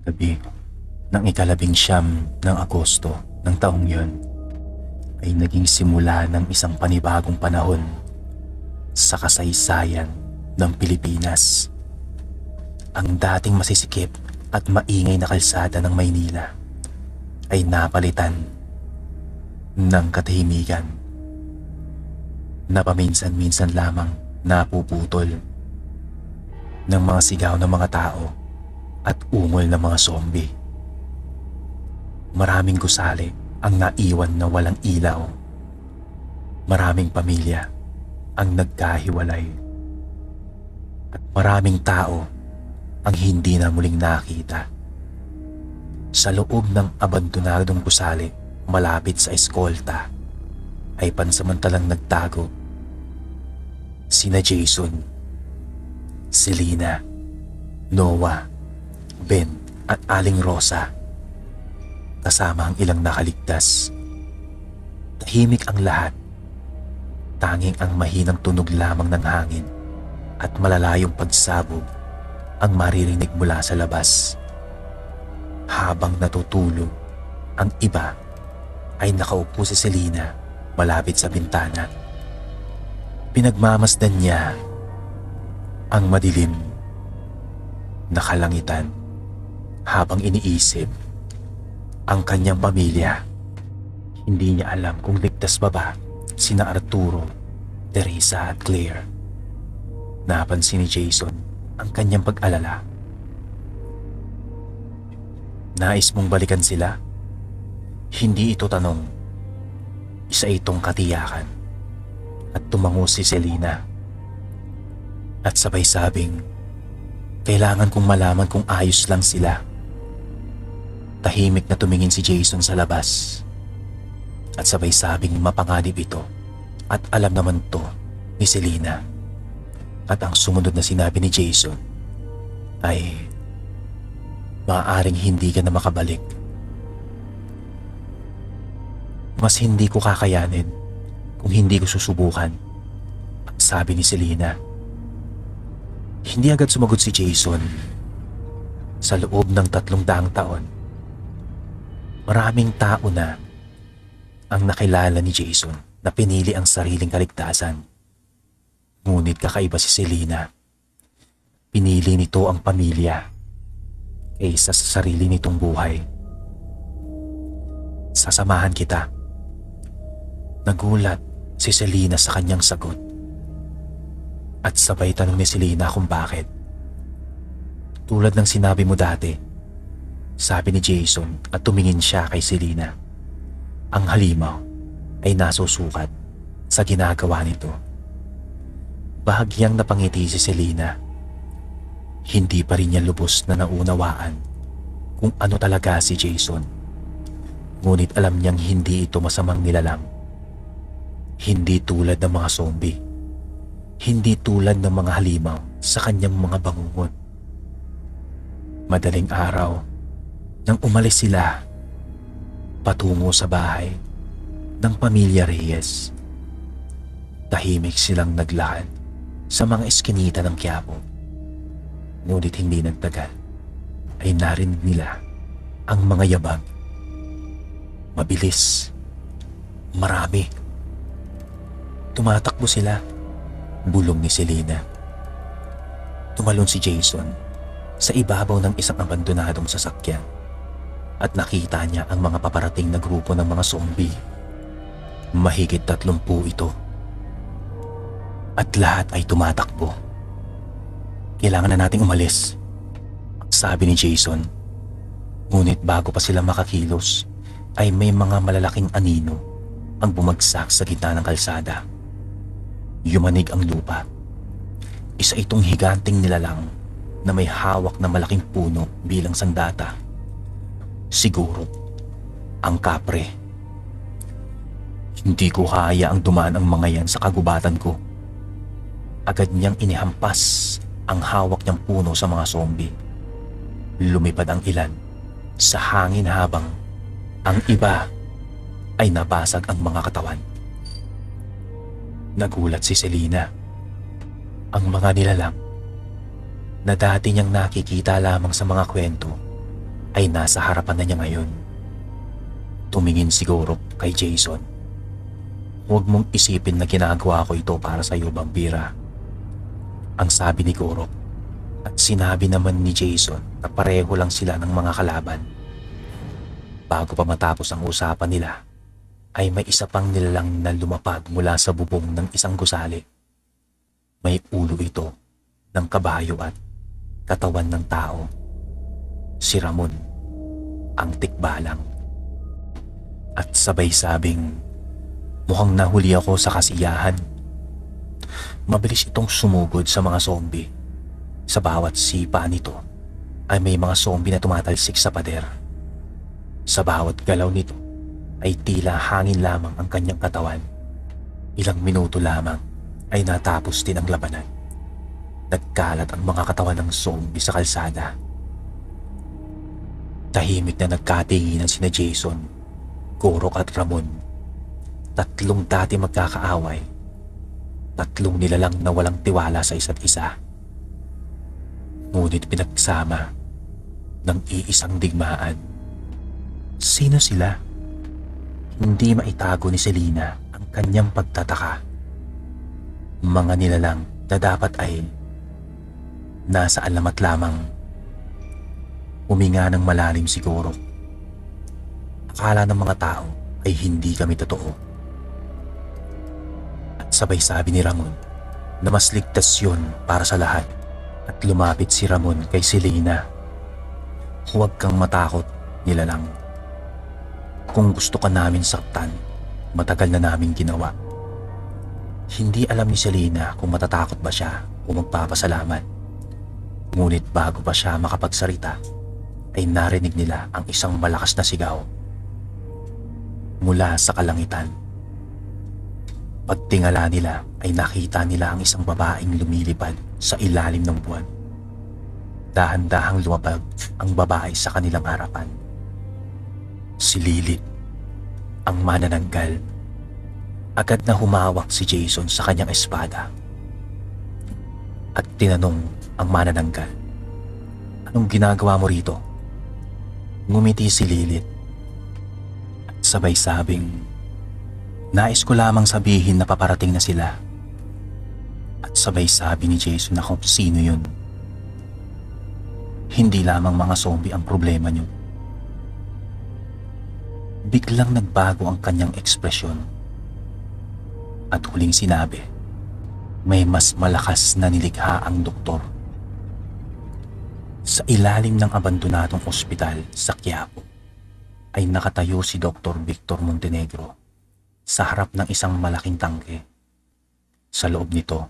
Gabi ng ika-19 ng Agosto ng taong yun ay naging simula ng isang panibagong panahon sa kasaysayan ng Pilipinas. Ang dating masisikip at maingay na kalsada ng Maynila ay napalitan ng katahimikan na paminsan-minsan lamang napuputol ng mga sigaw ng mga tao at ungol ng mga zombie. Maraming gusali ang naiwan na walang ilaw. Maraming pamilya ang nagkahiwalay. At maraming tao ang hindi na muling nakita. Sa loob ng abandonadong gusali malapit sa eskolta ay pansamantalang nagtago sina Jason, Selena, Noah, Ben at Aling Rosa, kasama ang ilang nakaligtas. Tahimik ang lahat. Tanging ang mahinang tunog lamang ng hangin at malalayong pagsabog ang maririnig mula sa labas. Habang natutulog, ang iba ay nakaupo si Selena malapit sa bintana. Pinagmamasdan niya ang madilim na kalangitan habang iniisip ang kanyang pamilya. Hindi niya alam kung ligtas pa ba sina Arturo, Teresa at Claire. Napansin ni Jason ang kanyang pag-alala. Nais mong balikan sila? Hindi ito tanong. Isa itong katiyakan. At tumango si Selena. At sabay sabing, kailangan kong malaman kung ayos lang sila. Tahimik na tumingin si Jason sa labas. At sabay sabing mapanganib ito. At alam naman to ni Selena. At ang sumunod na sinabi ni Jason ay, maaaring hindi ka na makabalik. Mas hindi ko kakayanin kung hindi ko susubukan, ang sabi ni Selena. Hindi agad sumagot si Jason. Sa loob ng 300 taon, maraming tao na ang nakilala ni Jason na pinili ang sariling kaligtasan. Ngunit kakaiba si Selena. Pinili nito ang pamilya kaysa sa sarili nitong buhay. Sasamahan kita. Nagulat si Selena sa kanyang sagot. At sabay tanong ni Selena kung bakit. Tulad ng sinabi mo dati, sabi ni Jason at tumingin siya kay Selena. Ang halimaw ay nasusukat sa ginagawa nito. Bahagyang napangiti si Selena. Hindi pa rin niya lubos na naunawaan kung ano talaga si Jason. Ngunit alam niyang hindi ito masamang nilalang. Hindi tulad ng mga zombie. Hindi tulad ng mga halimaw sa kanyang mga bangungot. Madaling araw, nang umalis sila patungo sa bahay ng pamilya Reyes. Tahimik silang naglakad sa mga eskinita ng Quiapo. Ngunit hindi nagtagal ay narinig nila ang mga yabag. Mabilis. Marami. Tumatakbo sila. Bulong ni Selena. Tumalon si Jason sa ibabaw ng isang abandonadong sasakyan at nakita niya ang mga paparating na grupo ng mga zombie. Mahigit 30 ito. At lahat ay tumatakbo. Kailangan na nating umalis, sabi ni Jason. Ngunit bago pa sila makakilos, ay may mga malalaking anino ang bumagsak sa gitna ng kalsada. Yumanig ang lupa. Isa itong higanting nilalang na may hawak na malaking puno bilang sandata. Siguro, ang kapre. Hindi ko kaya ang dumaan ang mga yan sa kagubatan ko. Agad niyang inihampas ang hawak niyang puno sa mga zombie. Lumipad ang ilan sa hangin habang ang iba ay nabasag ang mga katawan. Nagulat si Selena. Ang mga nilalang na dati niyang nakikita lamang sa mga kwento ay nasa harapan na niya ngayon. Tumingin si Gorok kay Jason. "Huwag mong isipin na ginagawa ko ito para sa iyo, Vampira," ang sabi ni Gorok. At sinabi naman ni Jason na pareho lang sila ng mga kalaban. Bago pa matapos ang usapan nila, ay may isa pang nilalang na lumapag mula sa bubong ng isang gusali. May ulo ito ng kabayo at katawan ng tao. Si Ramon, ang tikbalang. At sabay sabing, "Mukhang nahuli ako sa kasiyahan." Mabilis itong sumugod sa mga zombie. Sa bawat sipa nito ay may mga zombie na tumatalsik sa pader. Sa bawat galaw nito ay tila hangin lamang ang kanyang katawan. Ilang minuto lamang ay natapos din ang labanan. Nagkalat ang mga katawan ng zombie sa kalsada. Tahimik na nagkatinginan sina Jason, Gorok at Ramon. Tatlong dati magkakaaway. Tatlong nilalang na walang tiwala sa isa't isa. Ngunit pinagsama ng iisang digmaan. Sino sila? Hindi maitago ni Selena ang kanyang pagtataka. Mga nilalang na dapat ay nasa alamat lamang. Huminga ng malalim si Gorok. Akala ng mga tao ay hindi kami totoo. At sabay sabi ni Ramon na mas ligtas yun para sa lahat. At lumapit si Ramon kay Selena. "Huwag kang matakot, nilalang. Kung gusto ka namin saktan, matagal na namin ginawa." Hindi alam ni Selena kung matatakot ba siya o magpapasalamat. Ngunit bago pa siya makapagsalita, ay narinig nila ang isang malakas na sigaw mula sa kalangitan. Pagtingala nila ay nakita nila ang isang babaeng lumilipad sa ilalim ng buwan. Dahan-dahang lumabag ang babae sa kanilang harapan. Si Lilith, ang manananggal. Agad na humawak si Jason sa kanyang espada. At tinanong ang manananggal, "Anong ginagawa mo rito?" Ngumiti si Lilith. At sabay sabing, "Nais ko lamang sabihin na paparating na sila." At sabay sabi ni Jason na kung sino yun. "Hindi lamang mga zombie ang problema niyo." Biglang nagbago ang kanyang ekspresyon. At huling sinabi, may mas malakas na nilikha ang doktor. Sa ilalim ng abandonadong ospital sa Quiapo ay nakatayo si Dr. Victor Montenegro sa harap ng isang malaking tangke. Sa loob nito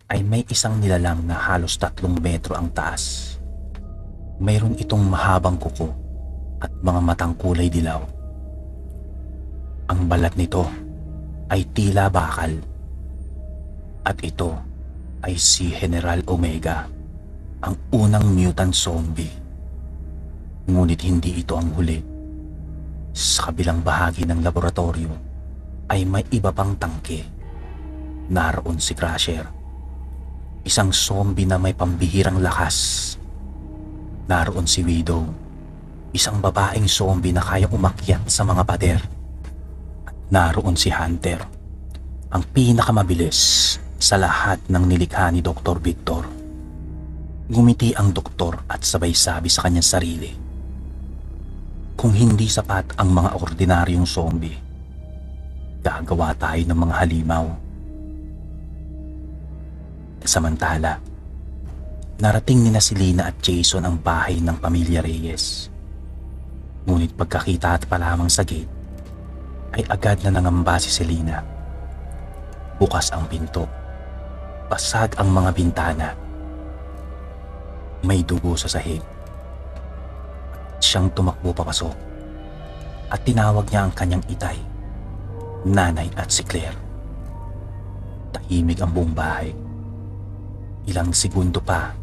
ay may isang nilalang na halos 3 metro ang taas. Mayroon itong mahabang kuko at mga matang kulay dilaw. Ang balat nito ay tila bakal. At ito ay si General Omega, ang unang mutant zombie. Ngunit hindi ito ang huli. Sa kabilang bahagi ng laboratorio ay may iba pang tangke. Naroon si Crusher, isang zombie na may pambihirang lakas. Naroon si Widow, isang babaeng zombie na kayang umakyat sa mga pader. At naroon si Hunter, ang pinakamabilis sa lahat ng nilikha ni Dr. Victor. Ngumiti ang doktor at sabay sabi sa kanyang sarili, kung hindi sapat ang mga ordinaryong zombie, gagawa tayo ng mga halimaw. Samantala, narating nina si Lina at Jason ang bahay ng pamilya Reyes. Ngunit pagkakita at pa lamang sa gate, ay agad na nangamba si Selena. Bukas ang pinto, basag ang mga bintana. May dugo sa sahig. Siyang tumakbo papasok at tinawag niya ang kanyang itay, nanay at si Claire. Tahimik ang buong bahay. Ilang segundo pa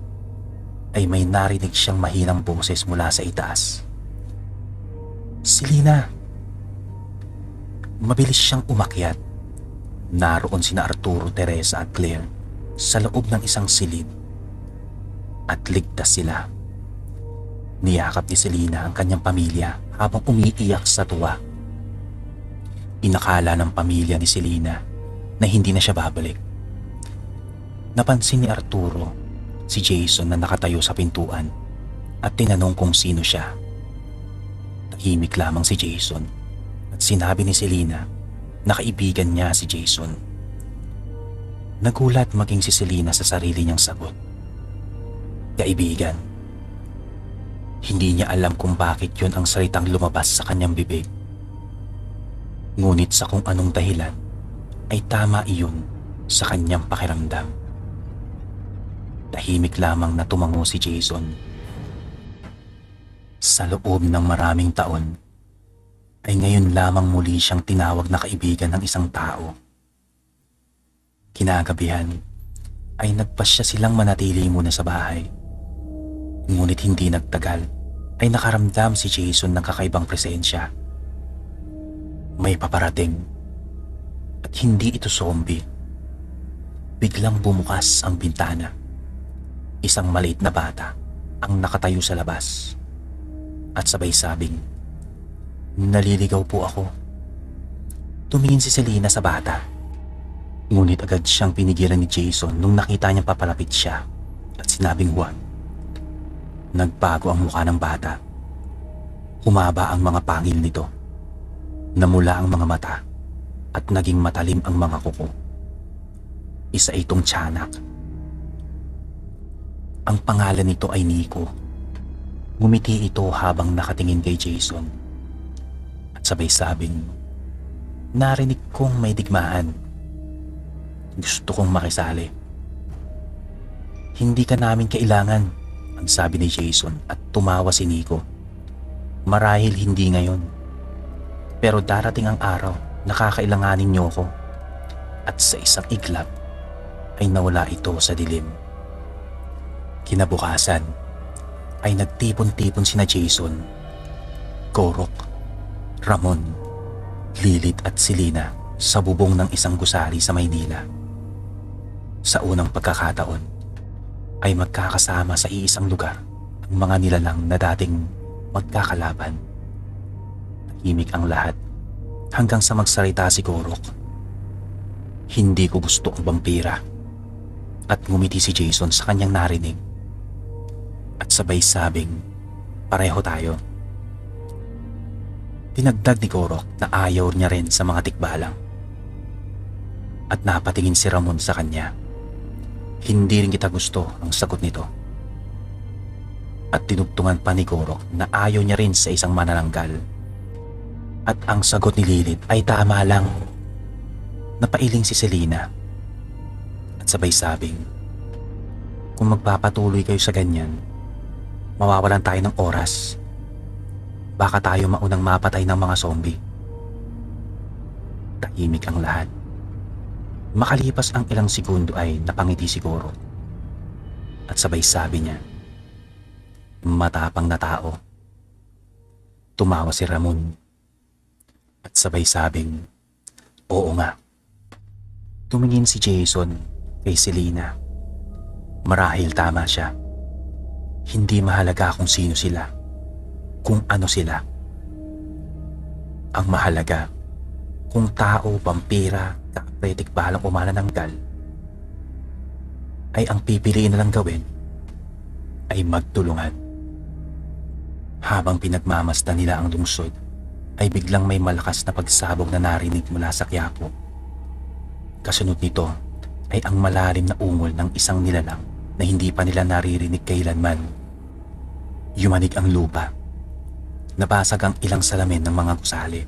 ay may narinig siyang mahinang boses mula sa itaas. "Selena!" Mabilis siyang umakyat. Naroon sina Arturo, Teresa at Claire sa loob ng isang silid. At ligtas sila. Niyakap ni Selena ang kanyang pamilya habang umiiyak sa tuwa. Inakala ng pamilya ni Selena na hindi na siya babalik. Napansin ni Arturo si Jason na nakatayo sa pintuan at tinanong kung sino siya. Tahimik lamang si Jason at sinabi ni Selena na kaibigan niya si Jason. Nagulat maging si Selena sa sarili niyang sagot. Kaibigan. Hindi niya alam kung bakit yun ang salitang lumabas sa kanyang bibig. Ngunit sa kung anong dahilan ay tama iyon sa kanyang pakiramdam. Tahimik lamang na tumango si Jason. Sa loob ng maraming taon ay ngayon lamang muli siyang tinawag na kaibigan ng isang tao. Kinagabihan ay nagpasya silang manatili muna sa bahay. Ngunit hindi nagtagal ay nakaramdam si Jason ng kakaibang presensya. May paparating at hindi ito zombie. Biglang bumukas ang bintana. Isang maliit na bata ang nakatayo sa labas at sabay sabing, "Naliligaw po ako." Tumingin si Selena sa bata. Ngunit agad siyang pinigilan ni Jason nung nakita niyang papalapit siya at sinabing huwag. Nagbago ang mukha ng bata. Humaba ang mga pangil nito. Namula ang mga mata at naging matalim ang mga kuko. Isa itong tiyanak. Ang pangalan nito ay Nico. Ngumiti ito habang nakatingin kay Jason. At sabay sabing, "Narinig kong may digmaan. Gusto kong makisali." "Hindi ka namin kailangan," ang sabi ni Jason at tumawa si Nico. "Marahil hindi ngayon. Pero darating ang araw na kakailanganin niyo ko." At sa isang iglap ay nawala ito sa dilim. Kinabukasan ay nagtipon-tipon sina Jason, Korok, Ramon, Lilith at Selena sa bubong ng isang gusali sa Maynila. Sa unang pagkakataon ay magkakasama sa iisang lugar ang mga nilalang na dating magkakalaban. Tahimik ang lahat hanggang sa magsalita si Korok. "Hindi ko gusto ang vampira." At ngumiti si Jason sa kanyang narinig. At sabay sabing, "Pareho tayo." Dinagdag ni Korok na ayaw niya rin sa mga tikbalang. At napatingin si Ramon sa kanya. "Hindi rin kita gusto," ang sagot nito. At tinugtungan pa ni Korok na ayaw niya rin sa isang manananggal. At ang sagot ni Lilith ay tama lang. Napailing si Selena. At sabay sabing, "Kung magpapatuloy kayo sa ganyan, mawawalan tayo ng oras. Baka tayo maunang mapatay ng mga zombie." Tahimik ang lahat. Makalipas ang ilang segundo ay napangiti si Korok. At sabay sabi niya, "Matapang na tao." Tumawa si Ramon. At sabay sabing, "Oo nga." Tumingin si Jason kay Selena. Marahil tama siya. Hindi mahalaga kung sino sila, kung ano sila. Ang mahalaga, kung tao, vampira, kapretik balang o manananggal, ay ang pipiliin na lang gawin ay magtulungan. Habang pinagmamasdan nila ang lungsod, ay biglang may malakas na pagsabog na narinig mula sa Quiapo. Kasunod nito ay ang malalim na ungol ng isang nilalang na hindi pa nila naririnig kailanman. Yumanig ang lupa. Nabasag ang ilang salamin ng mga gusali.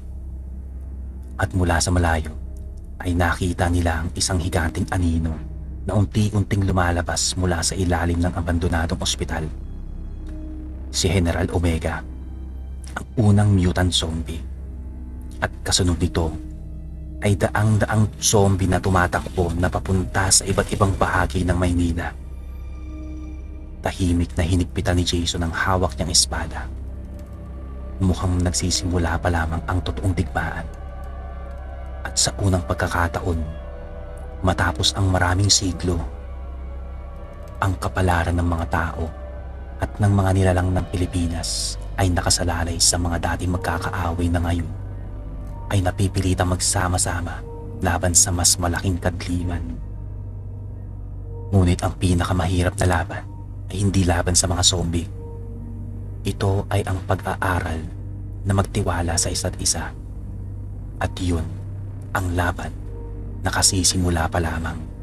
At mula sa malayo ay nakita nila ang isang higanting anino na unti-unting lumalabas mula sa ilalim ng abandonadong ospital. Si General Omega, ang unang mutant zombie. At kasunod nito ay daang-daang zombie na tumatakbo na papunta sa iba't ibang bahagi ng Maynila. Tahimik na hinigpitan ni Jason ang hawak niyang espada. Mukhang nagsisimula pa lamang ang totoong digmaan. At sa unang pagkakataon, matapos ang maraming siglo, ang kapalaran ng mga tao at ng mga nilalang ng Pilipinas ay nakasalalay sa mga dating magkakaaway na ngayon ay napipilitang magsama-sama laban sa mas malaking kadliman. Ngunit ang pinakamahirap na laban ay hindi laban sa mga zombie. Ito ay ang pag-aaral na magtiwala sa isa't isa. At yun ang laban na kasisimula pa lamang.